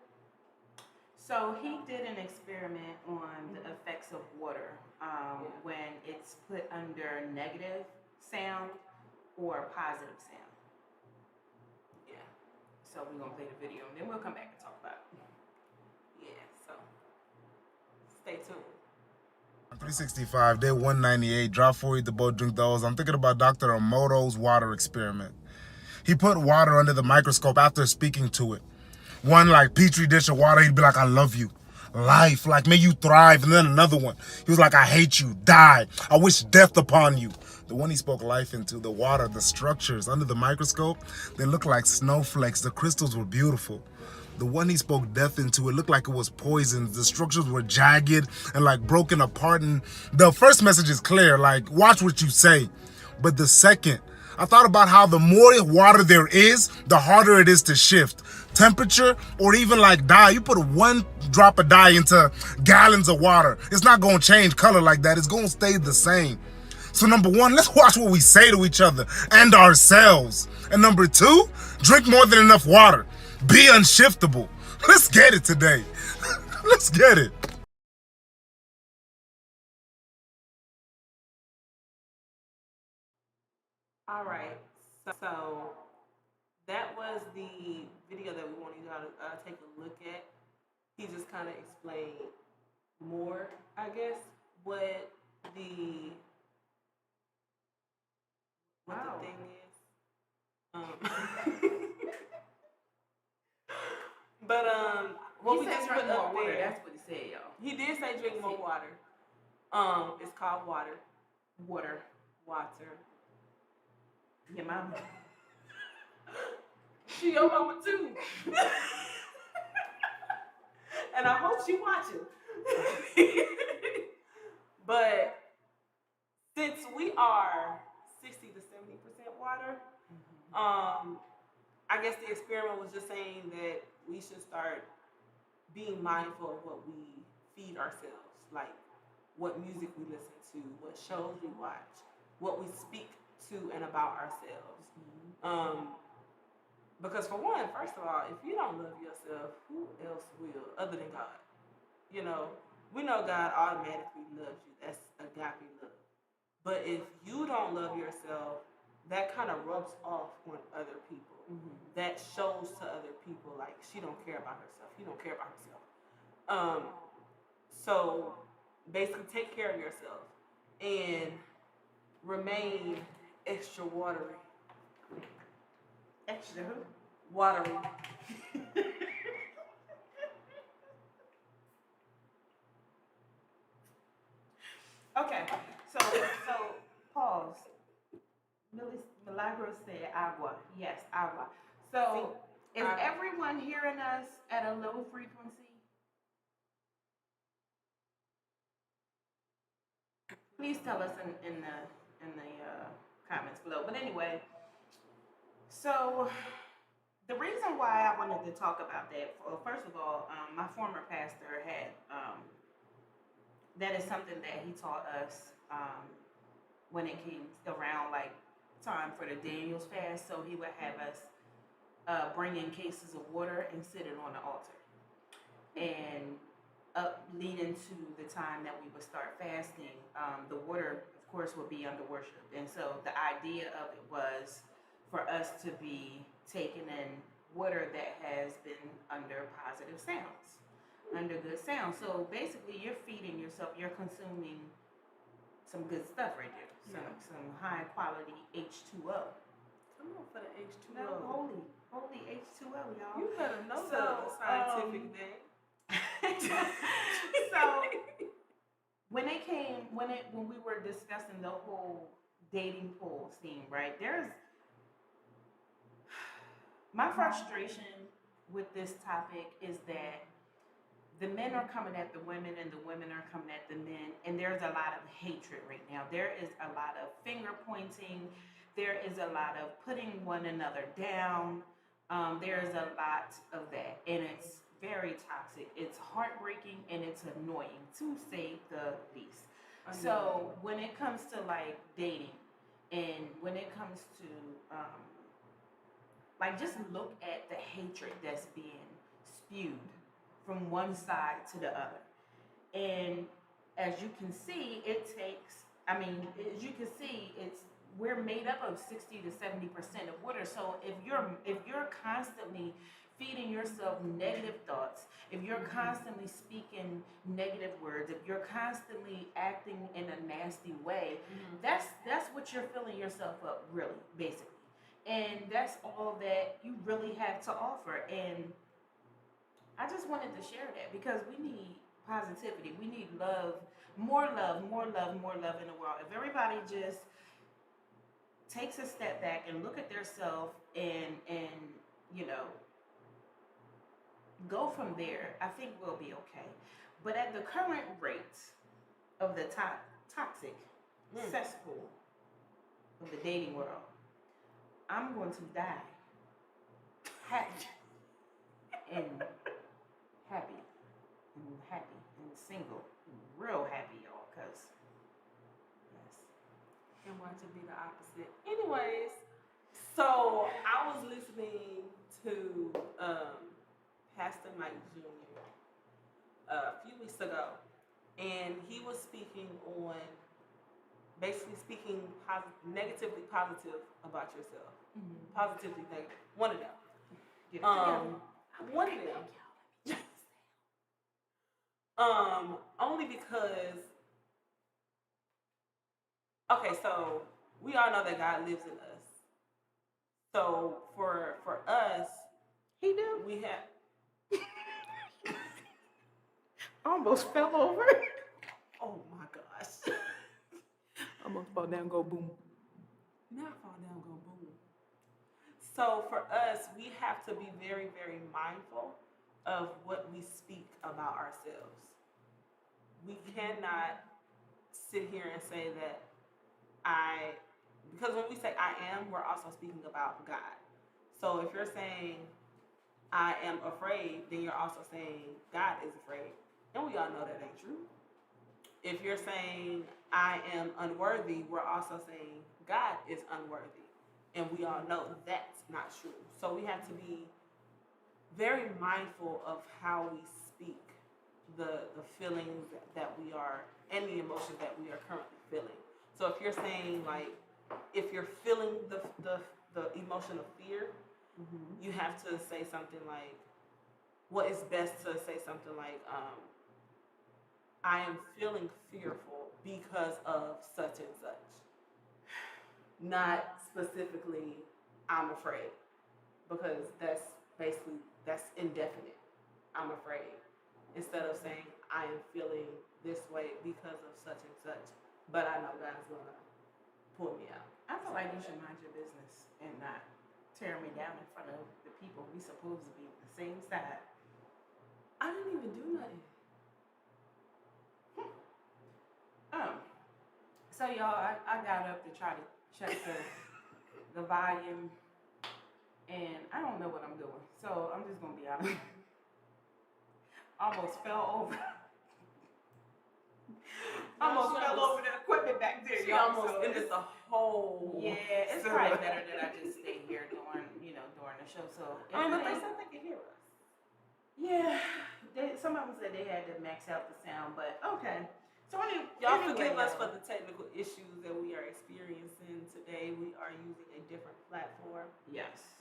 So he did an experiment on the effects of water when it's put under negative sound or positive sound. Yeah. So we're gonna play the video and then we'll come back and talk about it. Yeah. So stay tuned. 365, day 198, drop 4, eat the boat, drink those. I'm thinking about Dr. Emoto's water experiment. He put water under the microscope after speaking to it. One like petri dish of water, he'd be like, I love you. Life, like may you thrive. And then another one, he was like, I hate you, die. I wish death upon you. The one he spoke life into, the water, the structures under the microscope, they looked like snowflakes. The crystals were beautiful. The one he spoke death into, it looked like it was poisoned. The structures were jagged and like broken apart. And the first message is clear, like watch what you say. But the second, I thought about how the more water there is, the harder it is to shift. Temperature or even like dye. You put 1 drop of dye into gallons of water. It's not going to change color like that. It's going to stay the same. So number 1, let's watch what we say to each other and ourselves. And number 2, drink more than enough water. Be unshiftable. Let's get it today. Let's get it. All right. So that was the video that we wanted y'all to take a look at. He just kind of explained more, I guess, what the Wow. thing is. But what He we said just drink put more up water. there. That's what he said, y'all. He did say drink more water. It's called water. Water. Water. Your mama. She your mama too. And I hope she watching. But since we are 60 to 70% water, I guess the experiment was just saying that we should start being mindful of what we feed ourselves, like what music we listen to, what shows we watch, what we speak to and about ourselves. Because for one, first of all, if you don't love yourself, who else will, other than God? You know, we know God automatically loves you. That's agape love. But if you don't love yourself, that kind of rubs off on other people. That shows to other people like she don't care about herself. He don't care about herself. So basically, take care of yourself and remain extra watery. Extra who? Watery. Okay, so pause. Milagro said agua. Yes, agua. So is everyone hearing us at a low frequency? Please tell us in the comments below. But anyway, so the reason why I wanted to talk about that, well, first of all, my former pastor had that is something that he taught us when it came around like time for the Daniel's fast. So he would have us bring in cases of water and sit it on the altar, and up leading to the time that we would start fasting, the water, of course, would be under worship. And so the idea of it was for us to be taking in water that has been under positive sounds, under good sounds. So basically, you're feeding yourself, you're consuming some good stuff right there, some high quality H2O. Come on for the H2O. No, holy H2O, y'all. You better know So, the scientific name. So when we were discussing the whole dating pool scene, right? There's my frustration with this topic is that the men are coming at the women and the women are coming at the men, and there's a lot of hatred right now. There is a lot of finger pointing. There is a lot of putting one another down. There is a lot of that, and it's very toxic. It's heartbreaking and it's annoying, to say the least. So when it comes to like dating, and when it comes to like just look at the hatred that's being spewed from one side to the other. And as you can see, it takes, I mean, as you can see, we're made up of 60 to 70% of water. So if you're constantly feeding yourself negative thoughts, if you're constantly speaking negative words, if you're constantly acting in a nasty way, that's what you're filling yourself up, really, basically. And that's all that you really have to offer. And I just wanted to share that because we need positivity. We need love, more love, more love, more love in the world. If everybody just takes a step back and look at themselves and you know, go from there, I think we'll be okay. But at the current rate of the toxic cesspool of the dating world, I'm going to die happy and happy and single and real happy, y'all, because yes. And watch it be the opposite. Anyways, so I was listening to Pastor Mike Jr. A few weeks ago, and he was speaking on basically speaking negatively positive about yourself. Positively negative. One of them. Get it together. One of them. Only because okay, so we all know that God lives in us. So for us, He do. we have Almost fell over. oh my gosh. Almost fall down, go boom. Not fall down, go boom. So for us, we have to be very, very mindful of what we speak about ourselves. We cannot sit here and say that because when we say I am, we're also speaking about God. So if you're saying I am afraid, then you're also saying God is afraid. And we all know that ain't true. If you're saying I am unworthy, we're also saying God is unworthy. And we all know that's not true. So we have to be very mindful of how we speak, the feelings that we are, and the emotions that we are currently feeling. So if you're saying like, if you're feeling the emotion of fear, you have to say something like, well, it's best to say something like, I am feeling fearful because of such and such. Not specifically, I'm afraid, because that's indefinite. I'm afraid. Instead of saying, I am feeling this way because of such and such, but I know God's gonna pull me out. I feel like you should mind your business and not tear me down in front of the people we supposed to be on the same side. I didn't even do nothing. So y'all, I got up to try to check the volume, and I don't know what I'm doing. So I'm just gonna be honest. Almost fell over. almost so ended the whole. Yeah, it's cinema. probably better that I just stay here during the show. So I mean, but they if said they could hear us. yeah, some of them said they had to max out the sound, but okay. So Y'all anyway, forgive us for y'all. the technical issues that we are experiencing today. We are using a different platform. Yes.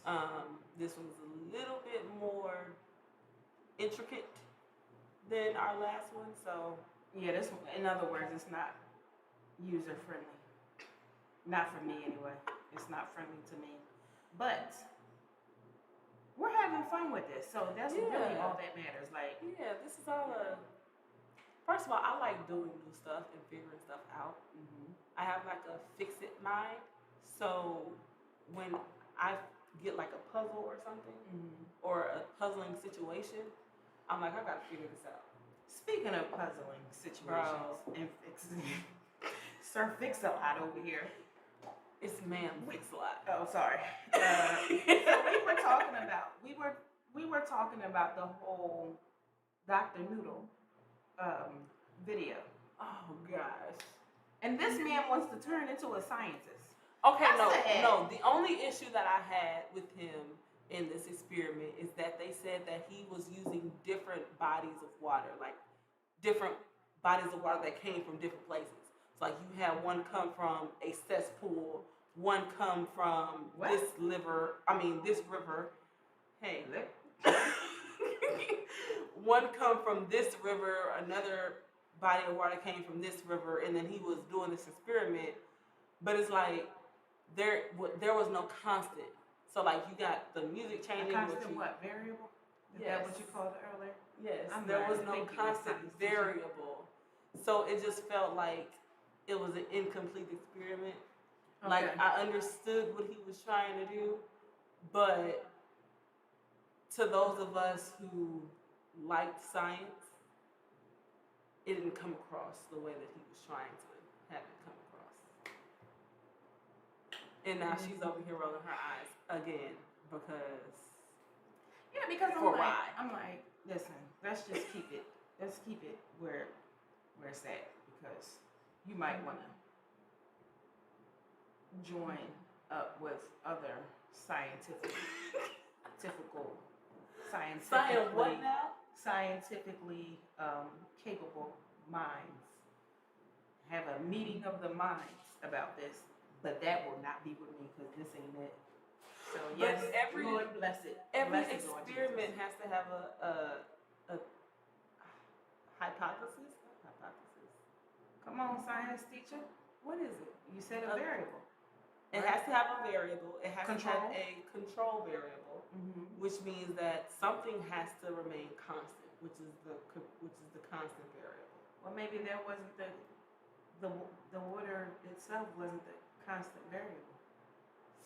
This one's a little bit more intricate than our last one, so Yeah, this one, in other words, it's not user friendly. Not for me anyway. It's not friendly to me. But we're having fun with this, so that's really Yeah. all that matters. Like, yeah, this is all a. First of all, I like doing new stuff and figuring stuff out. I have like a fix it mind, so when I get like a puzzle or something or a puzzling situation, I'm like, I gotta figure this out. speaking of puzzling situations and fixing, Sir Fix-a-Lot over here. It's ma'am fix a lot. Oh, sorry. So we were talking about the whole Dr. Noodle video, Oh gosh. and this man wants to turn into a scientist. Okay, That's sad. no. The only issue that I had with him in this experiment is that they said that he was using different bodies of water, like different bodies of water that came from different places. So like you had one come from a cesspool, one come from What? this river. Hey. One come from this river, another body of water came from this river, and then he was doing this experiment. But it's like there was no constant. So like you got the music A changing. constant what? Variable? Is that what you called it earlier? Yes, I'm there not was no thinking constant of science teacher. variable. So it just felt like it was an incomplete experiment. Like Okay. I understood what he was trying to do, but to those of us who liked science, it didn't come across the way that he was trying to have it come across. And now she's over here rolling her eyes again because Yeah, because For why? I'm like, listen, let's just keep it. Let's keep it where it's at, because you might want to join up with other scientifically capable minds. Have a meeting of the minds about this, but that will not be with me, because this ain't it. So yes, Lord bless it. every Bless it, Lord experiment Jesus. has to have a hypothesis. Come on, science teacher. What is it? You said a variable. It has to have a variable. It has to Control. have a control variable, which means that something has to remain constant, which is the constant variable. Well, maybe there wasn't the water itself wasn't the constant variable.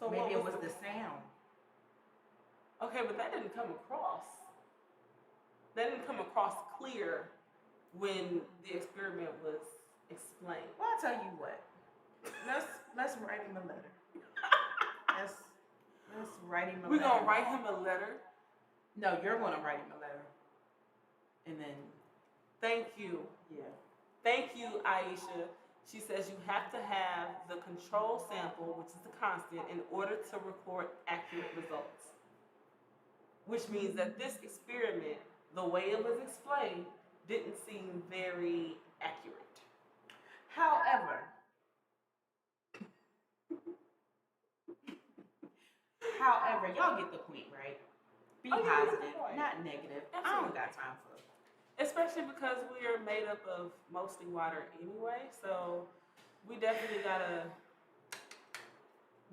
So Maybe what it was the sound. Okay, but that didn't come across. That didn't come across clear when the experiment was explained. Well, I'll tell you what. Let's write him a letter. Let's write him a letter. We're gonna write him a letter. No, you're gonna write him a letter. And then Thank you. yeah. Thank you, Aisha. She says you have to have the control sample, which is the constant, in order to record accurate results. Which means that this experiment, the way it was explained, didn't seem very accurate. However, y'all get the point, right? Be Oh, yeah, I get the positive, point. not negative. I Absolutely. don't got time for it. Especially because we are made up of mostly water anyway, so we definitely gotta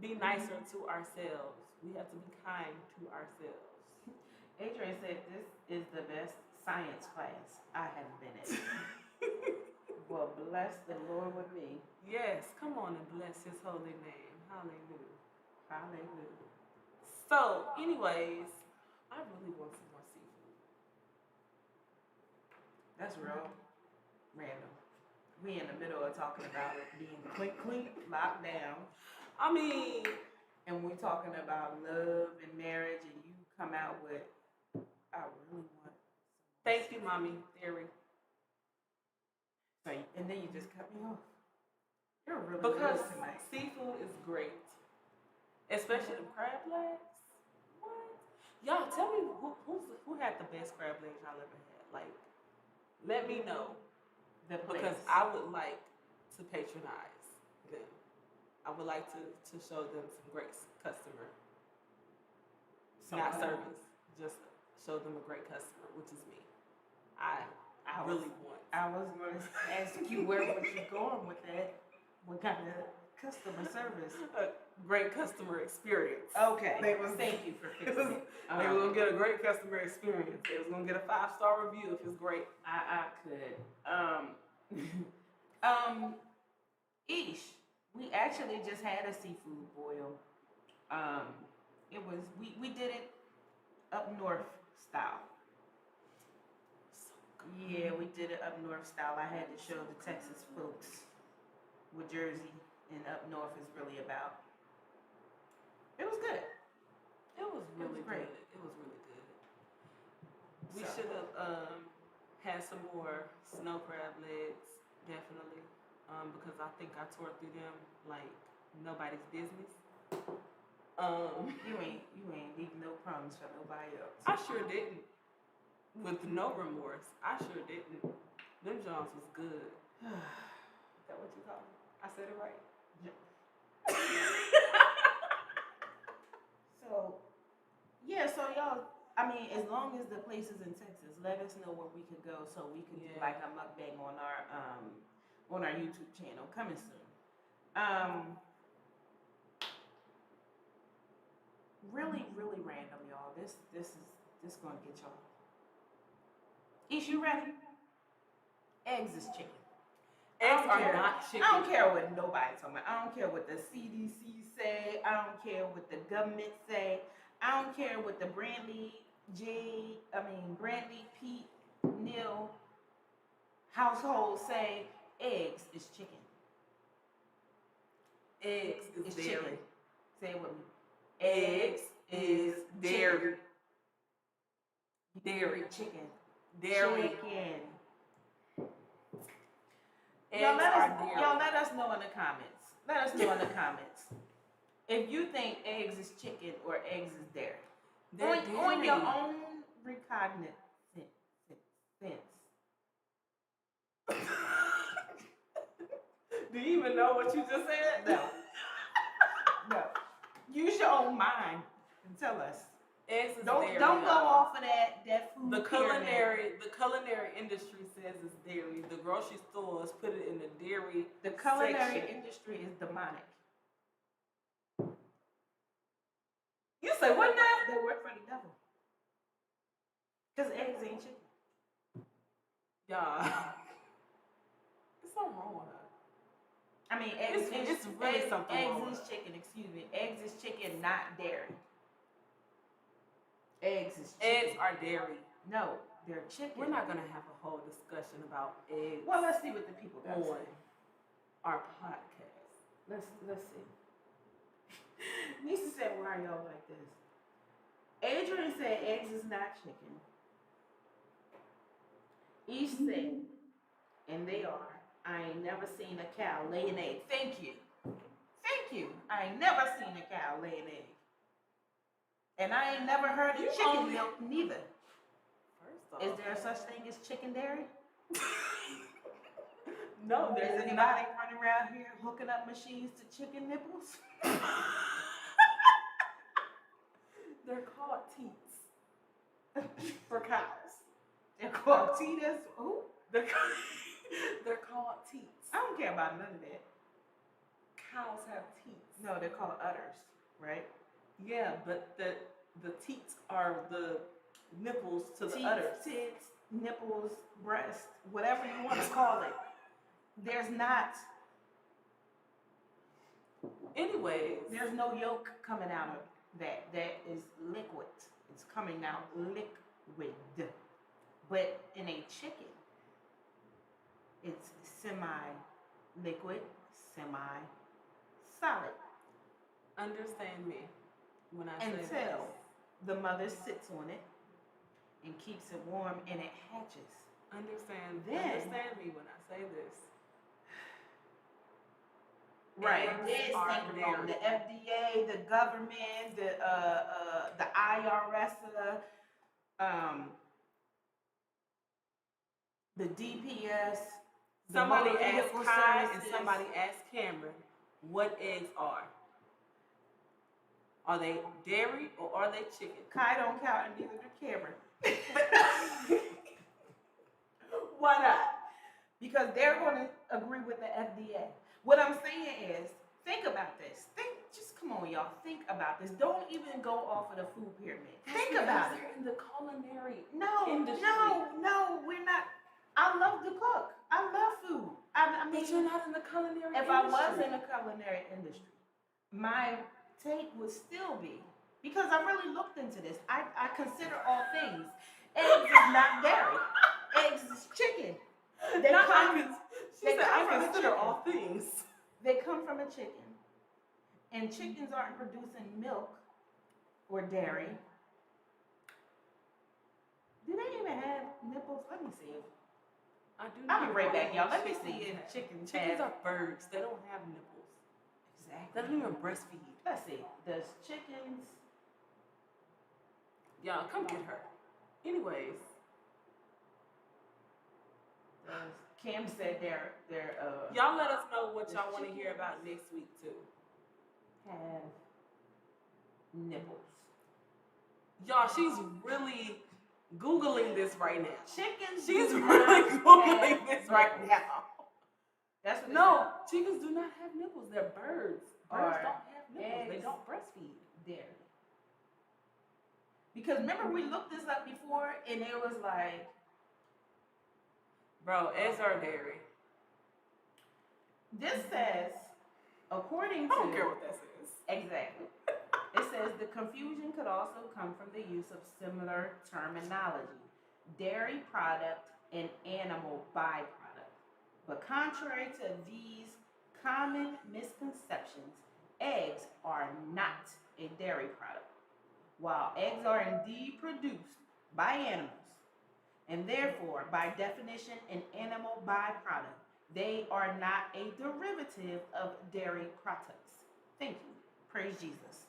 be nicer to ourselves. We have to be kind to ourselves. Adrian said this is the best science class I have been in. Well, bless the Lord with me. Yes, come on and bless his holy name. Hallelujah. Hallelujah. So, anyways, I really want some more seafood. That's real random. We in the middle of talking about it being clink, locked down. I mean, And we're talking about love and marriage, and you come out with, I really want. thank you, Mommy Theory. And then you just cut me off. You're really Because good tonight. seafood is great, especially the crab legs. What? Y'all tell me who had the best crab legs y'all ever had? Like, let me know The because place. I would like to patronize them. I would like to show them some great customer, not service, just show them a great customer, which is me. I really want. I was going to ask you where was you going with that? What kind of customer service? A great customer experience. Okay. They was Thank you for fixing it. They was gonna get a great customer experience. They was gonna get a 5-star review if it's great. I could. Ish. We actually just had a seafood boil. It was we did it up north style. Yeah, we did it up north style. I had to show the Texas folks what Jersey and up north is really about. It was good. It was really great. good. It was really good. We So- should have had some more snow crab legs, definitely. Because I think I tore through them like nobody's business. You ain't leaving no crumbs for nobody else. I sure didn't. With no remorse. I sure didn't. Them Johns was good. Is that what you call it? I said it right. So, yeah, so y'all, I mean, as long as the place is in Texas, let us know where we could go so we could do Yeah. like a mukbang on our YouTube channel coming soon. Really, really random, y'all. This is gonna get y'all. Is you ready? Eggs is chicken. Eggs don't are care. not chicken. I don't care what nobody's talking about. I don't care what the CDC say. I don't care what the government say. I don't care what the Brantley Pete, Neil household say. Eggs is chicken. Eggs is dairy. chicken. Say it with me. Eggs is dairy. Dairy. Chicken. Dairy. Chicken. Eggs Y'all are dairy. let us know in the comments. Let us know in the comments if you think eggs is chicken or eggs is dairy. They're On your dairy. own recognizance. Do you even know what you just said? No. No. Use your own mind and tell us. Eggs is Don't dairy. go y'all. off of that food. The pyramid. culinary industry says it's dairy. The grocery stores put it in the dairy. The culinary section. industry is demonic. You say what now? They work for the devil. Because eggs ain't chicken. Y'all. It's something wrong with her. I mean, eggs It's really something wrong eggs with is chicken, excuse me. Eggs is chicken, not dairy. Eggs is chicken. Eggs are dairy. No, they're chicken. We're not gonna have a whole discussion about eggs Well, let's see what the people got to on say. our podcast. Let's see. Nisa said, "Why are y'all like this?" Adrian said, "Eggs is not chicken." Each said, and they are. I ain't never seen a cow lay an egg. Thank you. Thank you. I ain't never seen a cow lay an egg. And I ain't never heard of You chicken only- milk neither. First off, Is there such thing as chicken dairy? no, Is there's anybody not. running around here hooking up machines to chicken nipples? They're called teats for cows. They're called teetas. Who? They're called teats. I don't care about none of that. Cows have teats. No, they're called udders, right? Yeah, but the teats are the nipples to the Teats, udders. tits, nipples, breast, whatever you want to call it. There's not. Anyways, There's no yolk coming out of that. That is liquid. It's coming out liquid. But in a chicken, it's semi-liquid, semi-solid. understand me when I say Until this. the mother sits on it and keeps it warm and it hatches. Understand Then- me when I say this. Right. Eggs Dead are stink wrong. dairy. The FDA, the government, the IRS, um, the DPS, the Somebody motor asked vehicle Kai and services. somebody asked Cameron what eggs are. Are they dairy or are they chicken? Kai don't count, and neither do Cameron. Why not? Because they're going to agree with the FDA. What I'm saying is, think about this. Just come on, y'all. Think about this. Don't even go off of the food pyramid. Think about it. They're in the culinary No, industry. no, we're not. I love to cook. I love food. I mean, But you're not in the culinary if industry. I was in the culinary industry, my take would still be, because I really looked into this. I consider all things. Eggs is not dairy. Eggs is chicken. They No, come. she they said come I from a consider chicken. all things. They come from a chicken, and chickens aren't producing milk or dairy. Do they even have nipples? Let me see. I do. I'll be right back, y'all. Let me Chickens see if have- chickens Chickens have. are birds. They don't have nipples. They Exactly. don't even breastfeed. Let's see. Does chickens? Y'all, come get her. Anyways, Does Cam said they're y'all let us know what y'all want to hear about next week too. have nipples. Y'all, she's really Googling this right now. Chickens. She's do really not Googling have this right nipples. now. That's what. No, chickens do not have nipples. They're birds. Birds Or don't have nipples. They eggs. don't breastfeed. Dairy. Because remember we looked this up before, and it was like, Bro, eggs are dairy. this says, according I to. don't care what that says. Exactly. It says the confusion could also come from the use of similar terminology, dairy product and animal byproduct. But contrary to these common misconceptions, eggs are not a dairy product. While eggs are indeed produced by animals, and therefore, by definition, an animal byproduct, they are not a derivative of dairy products. Thank you. Praise Jesus.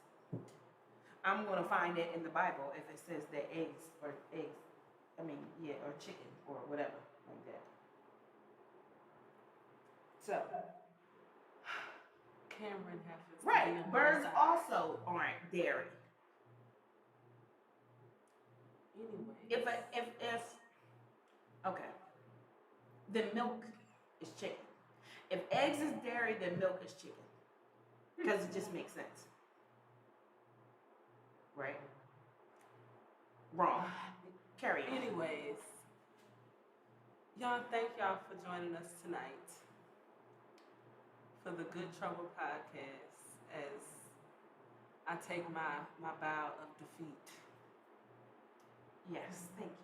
I'm going to find it in the Bible if it says that or chicken or whatever like that. So, Cameron has to be right, on birds my side. also aren't dairy. Anyway. If okay, then milk is chicken. If eggs is dairy, then milk is chicken. Because it just makes sense. Right? Wrong. Carry on. Anyways, y'all, thank y'all for joining us tonight for the Good Trouble podcast as I take my bow of defeat. Yes, thank you.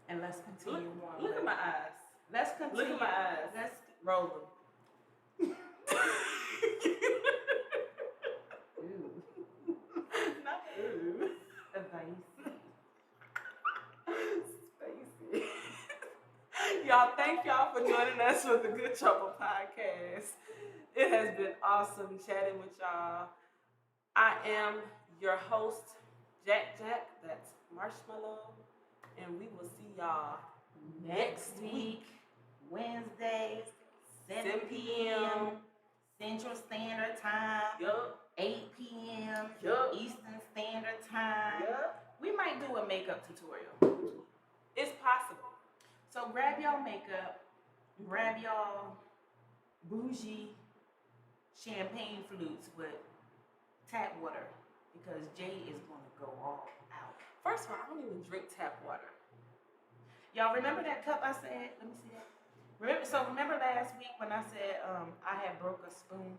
And let's continue on. Look at my eyes. Let's continue. Look at my eyes. Let's roll them. ooh. Not ooh. Advice. Spacey. Y'all, thank y'all for joining us for the Good Trouble podcast. It has been awesome chatting with y'all. I am your host, Jack. That's Marshmallow. And we will see y'all Next week, Wednesday, 7 p.m. Central Standard Time, Yup. 8 p.m. Yup. Eastern Standard Time. Yup. We might do a makeup tutorial. It's possible. So grab y'all makeup, grab y'all bougie champagne flutes with tap water, because Jay is going to go all out. First of all, I don't even drink tap water. Y'all remember that cup I said? Let me see that. Remember last week when I said I had broke a spoon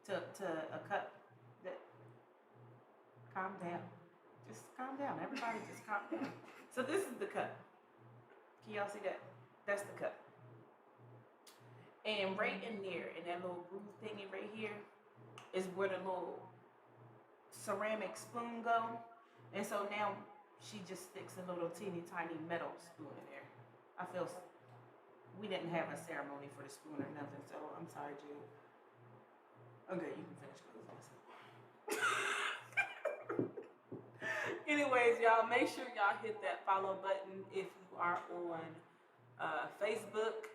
to a cup? Calm down. Just calm down. Everybody just calm down. So this is the cup. Can y'all see that? That's the cup. And right in there, in that little groove thingy right here, is where the little ceramic spoon go. And so now she just sticks a little teeny tiny metal spoon in there. I feel we didn't have a ceremony for the spoon or nothing, so I'm sorry, Jill. Okay, you can finish closing this. Anyways, y'all, make sure y'all hit that follow button if you are on Facebook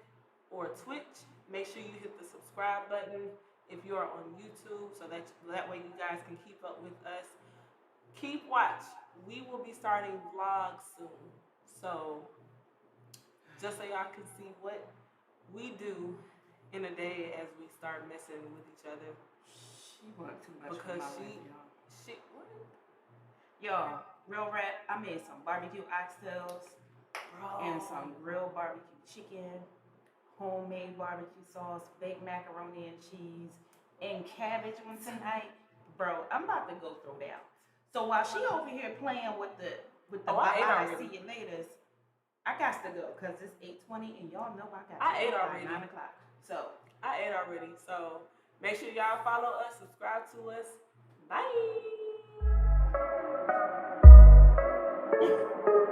or Twitch. Make sure you hit the subscribe button if you are on YouTube, so that way you guys can keep up with us. Keep watch. We will be starting vlogs soon, so just so y'all can see what we do in a day as we start messing with each other. She want too much Because for my life, y'all. what? Y'all, real rap, I made some barbecue oxtails and some grilled barbecue chicken, homemade barbecue sauce, baked macaroni and cheese, and cabbage one tonight. Bro, I'm about to go throw down. So while she over here playing with the I ate bye-bye, already. see you later, I got to go because it's 8:20 and y'all know I got to I ate go by already. 9 o'clock. So I ate already, so make sure y'all follow us, subscribe to us. Bye.